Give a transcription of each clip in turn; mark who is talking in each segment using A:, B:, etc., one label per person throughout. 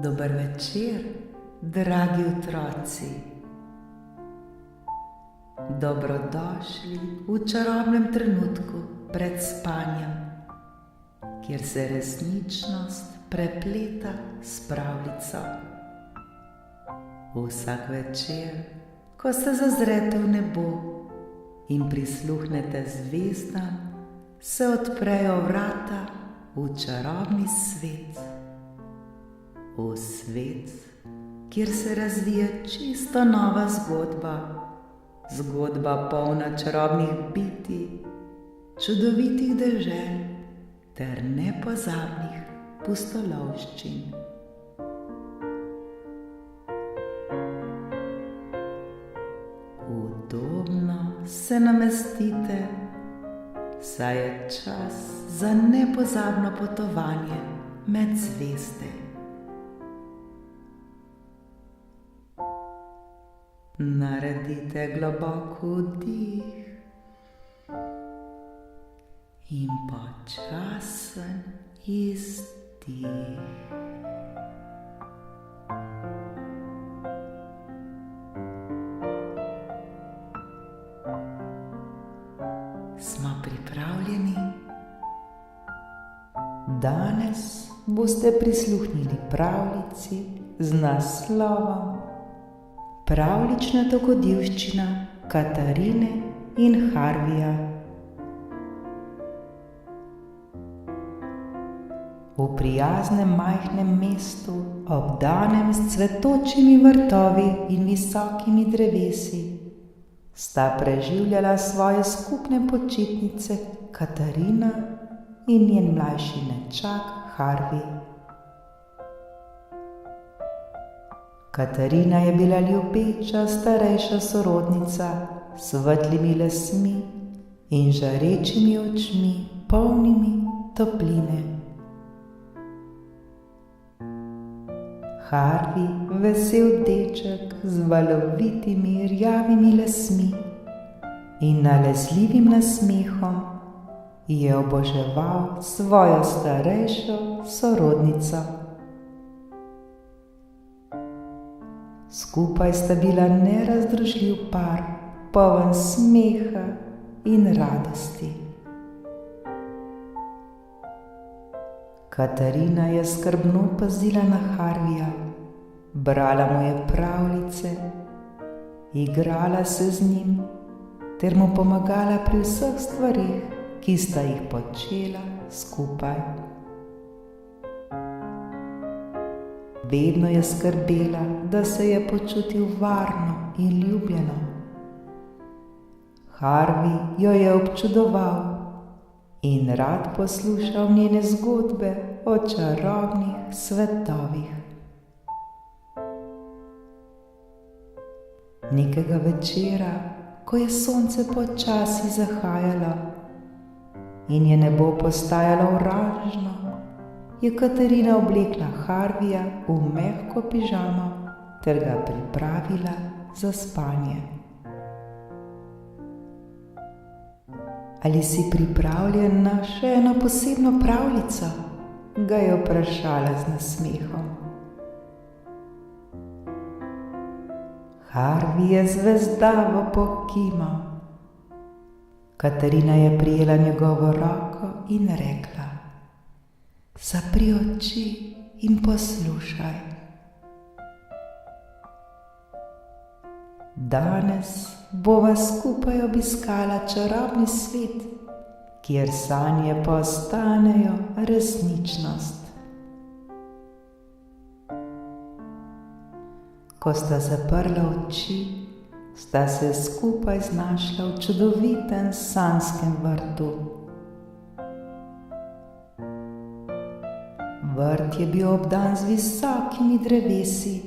A: Dober večer, dragi otroci. Dobrodošli v čarobnem trenutku pred spanjem, kjer se resničnost prepleta s pravljico. Vsak večer, ko se zazrete v nebo in prisluhnete zvezdam, se odprejo vrata v čarobni svet. V svet, kjer se razvija čisto nova zgodba, zgodba polna čarobnih bitij, čudovitih dežel ter nepozabnih pustolovščin. Udobno se namestite, saj je čas za nepozabno potovanje med zvezde. Naredite globok vdih in počasen izdih. Smo pripravljeni? Danes boste prisluhnili pravljici z naslovom Pravljična dogodivščina Katarine in Harvija. V prijaznem majhnem mestu, obdanem s cvetočimi vrtovi in visokimi drevesi, sta preživljala svoje skupne počitnice Katarina in njen mlajši nečak Harvij. Katarina je bila ljubeča starejša sorodnica s svetlimi lasmi in žarečimi očmi, polnimi topline. Harvij, vesel deček z valovitimi rjavimi lasmi in nalezljivim nasmehom, je oboževal svojo starejšo sorodnico. Skupaj sta bila nerazdružljiv par, poln smeha in radosti. Katarina je skrbno pazila na Harvija, brala mu je pravljice, igrala se z njim ter mu pomagala pri vseh stvareh, ki sta jih počela skupaj. Vedno je skrbela, da se je počutil varno in ljubljeno. Harvij jo je občudoval in rad poslušal njene zgodbe o čarobnih svetovih. Nekega večera, ko je sonce počasi zahajalo in je nebo postajalo oranžno, je Katarina oblekla Harvija v mehko pižamo ter ga pripravila za spanje. Ali si pripravljen na še eno posebno pravljico? Ga je vprašala z nasmehom. Harvij je zvezdavo pokimal. Katarina je prijela njegovo roko in rekla: Zapri oči in poslušaj. Danes bova skupaj obiskala čarobni svet, kjer sanje postanejo resničnost. Ko sta zaprla oči, sta se skupaj znašla v čudovitem sanjskem vrtu. Vrt je bil obdan z visokimi drevesi,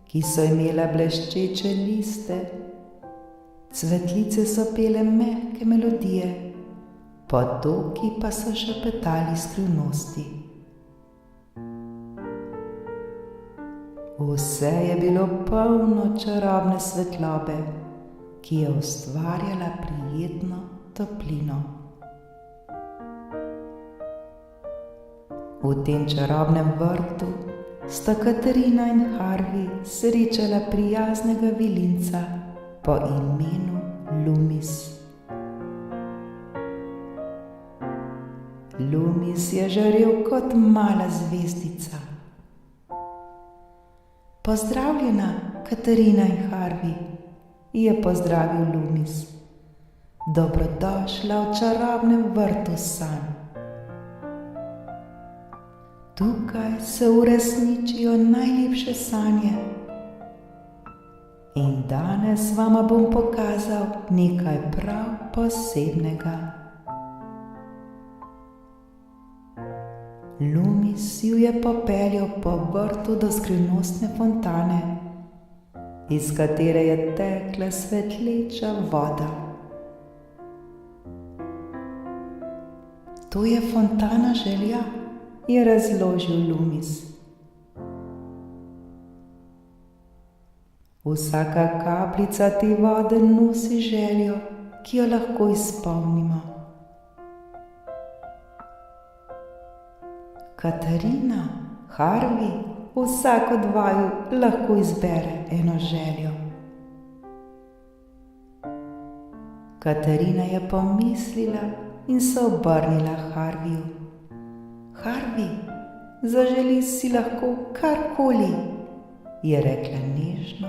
A: ki so imela bleščeče liste. Cvetlice so pele mehke melodije, potoki pa so šepetali skrivnosti. Vse je bilo polno čarobne svetlobe, ki je ustvarjala prijetno toplino. V tem čarobnem vrtu sta Katarina in Harvey srečala prijaznega vilinca po imenu Loomis. Loomis je žarel kot mala zvezdica. Pozdravljena, Katarina in Harvey, je pozdravil Loomis. Dobrodošla v čarobnem vrtu sanj. Tukaj se uresničijo najlepše sanje. In danes vama bom pokazal nekaj prav posebnega. Loomis ju je popeljal po vrtu do skrivnostne fontane, iz katere je tekla svetleča voda. To je fontana želja, je razložil Loomis. Vsaka kapljica te vode nosi željo, ki jo lahko izpolnimo. Katarina, Harvey, vsak od vaju lahko izbere eno željo. Katarina je pomislila in se obrnila Harveyju. Harvey, zaželi si lahko karkoli, je rekla nežno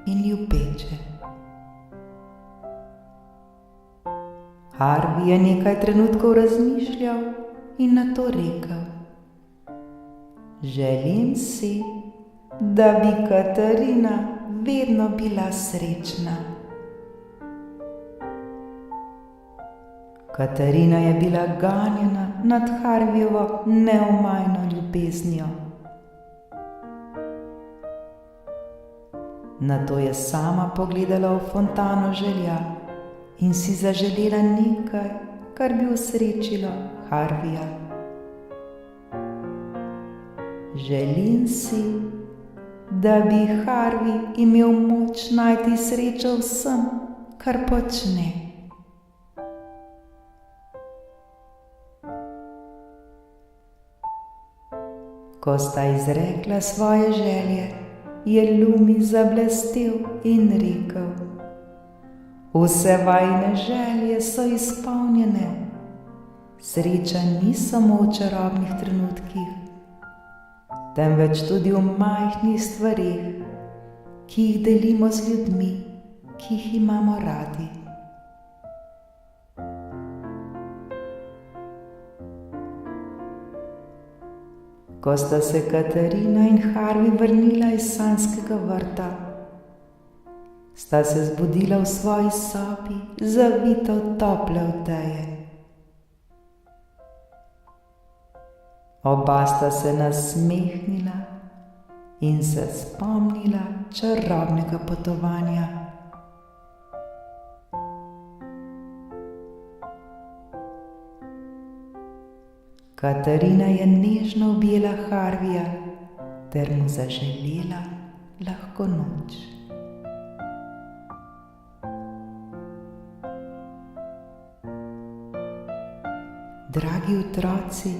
A: in ljubeče. Harvey je nekaj trenutkov razmišljal in nato rekel: Želim si, da bi Katarina vedno bila srečna. Katarina je bila ganjena nad Harveyjevo neomajno ljubeznijo. Nato je sama pogledala v fontano želja in si zaželela nekaj, kar bi osrečilo Harveyja. Želim si, da bi Harvey imel moč najti srečo vsem, kar počne. Ko sta izrekla svoje želje, je Loomis zablestel in rekel: Vse vajine želje so izpolnjene. Sreča ni samo v čarobnih trenutkih, temveč tudi v majhnih stvareh, ki jih delimo z ljudmi, ki jih imamo radi. Ko sta se Katarina in Harvey vrnila iz sanjskega vrta, sta se zbudila v svoji sobi, zavita v tople odeje. Oba sta se nasmehnila in se spomnila čarobnega potovanja. Katarina je nežno objela Harveyja ter mu zaželela lahko noč. Dragi otroci,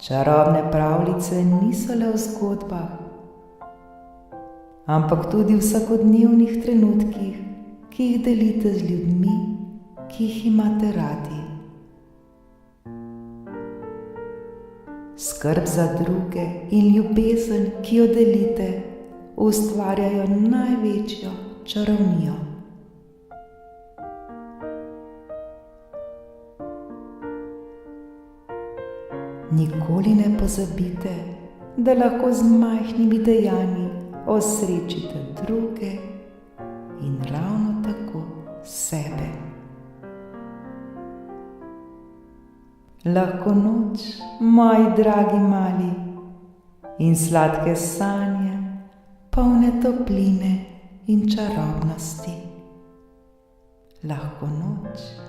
A: čarobne pravljice niso le v zgodbah, ampak tudi v vsakodnevnih trenutkih, ki jih delite z ljudmi, ki jih imate radi. Skrb za druge in ljubezen, ki jo delite, ustvarjajo največjo čarovnijo. Nikoli ne pozabite, da lahko z majhnimi dejanji osrečite druge in ravno tako sebe. Lahko noč, moji dragi mali, in sladke sanje, polne topline in čarobnosti. Lahko noč.